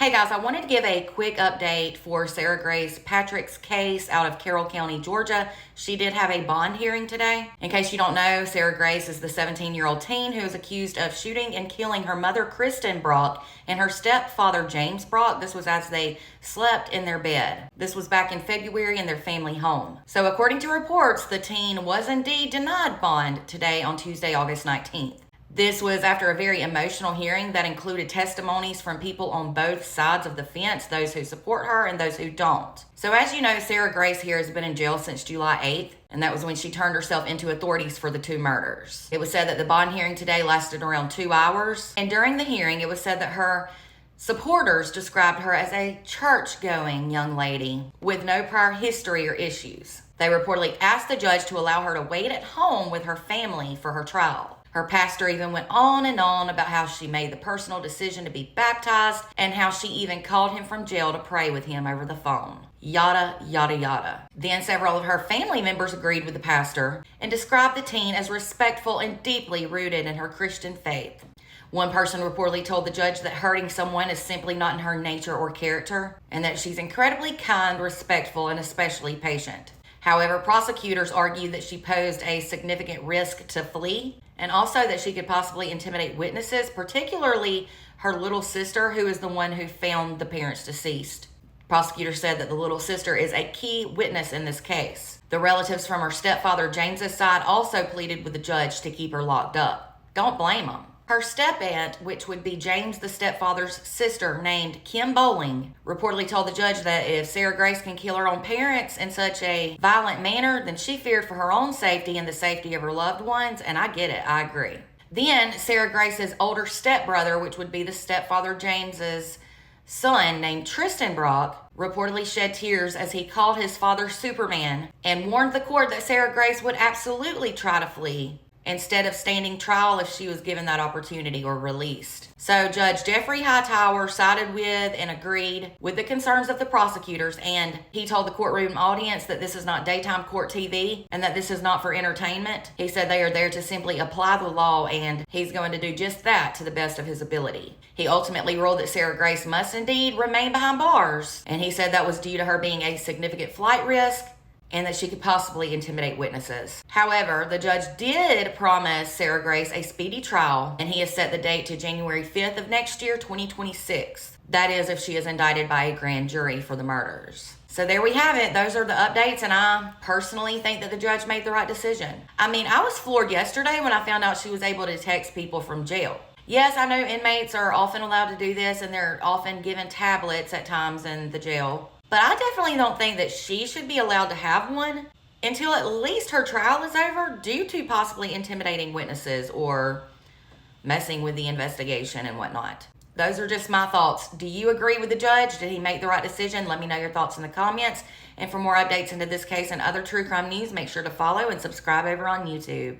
Hey guys, I wanted to give a quick update for Sarah Grace Patrick's case out of Carroll County, Georgia. She did have a bond hearing today. In case you don't know, Sarah Grace is the 17-year-old teen who is accused of shooting and killing her mother, Kristen Brock, and her stepfather, James Brock. This was as they slept in their bed. This was back in February in their family home. So according to reports, the teen was indeed denied bond today on Tuesday, August 19th. This was after a very emotional hearing that included testimonies from people on both sides of the fence, those who support her and those who don't. So as you know, Sarah Grace here has been in jail since July 8th, and that was when she turned herself into authorities for the two murders. It was said that the bond hearing today lasted around 2 hours, and during the hearing, it was said that her supporters described her as a church-going young lady with no prior history or issues. They reportedly asked the judge to allow her to wait at home with her family for her trial. Her pastor even went on and on about how she made the personal decision to be baptized and how she even called him from jail to pray with him over the phone. Yada, yada, yada. Then several of her family members agreed with the pastor and described the teen as respectful and deeply rooted in her Christian faith. One person reportedly told the judge that hurting someone is simply not in her nature or character, and that she's incredibly kind, respectful, and especially patient. However, prosecutors argued that she posed a significant risk to flee, and also that she could possibly intimidate witnesses, particularly her little sister, who is the one who found the parents deceased. Prosecutors said that the little sister is a key witness in this case. The relatives from her stepfather James's side also pleaded with the judge to keep her locked up. Don't blame them. Her step-aunt, which would be James the stepfather's sister named Kim Bowling, reportedly told the judge that if Sarah Grace can kill her own parents in such a violent manner, then she feared for her own safety and the safety of her loved ones, and I get it, I agree. Then Sarah Grace's older stepbrother, which would be the stepfather James's son named Tristan Brock, reportedly shed tears as he called his father Superman and warned the court that Sarah Grace would absolutely try to flee instead of standing trial if she was given that opportunity or released. So Judge Jeffrey Hightower sided with and agreed with the concerns of the prosecutors, and he told the courtroom audience that this is not daytime court TV and that this is not for entertainment. He said they are there to simply apply the law, and he's going to do just that to the best of his ability. He ultimately ruled that Sarah Grace must indeed remain behind bars, and he said that was due to her being a significant flight risk and that she could possibly intimidate witnesses. However, the judge did promise Sarah Grace a speedy trial, and he has set the date to January 5th of next year, 2026. That is, if she is indicted by a grand jury for the murders. So there we have it. Those are the updates, and I personally think that the judge made the right decision. I mean, I was floored yesterday when I found out she was able to text people from jail. Yes, I know inmates are often allowed to do this, and they're often given tablets at times in the jail. But I definitely don't think that she should be allowed to have one until at least her trial is over due to possibly intimidating witnesses or messing with the investigation and whatnot. Those are just my thoughts. Do you agree with the judge? Did he make the right decision? Let me know your thoughts in the comments. And for more updates into this case and other true crime news, make sure to follow and subscribe over on YouTube.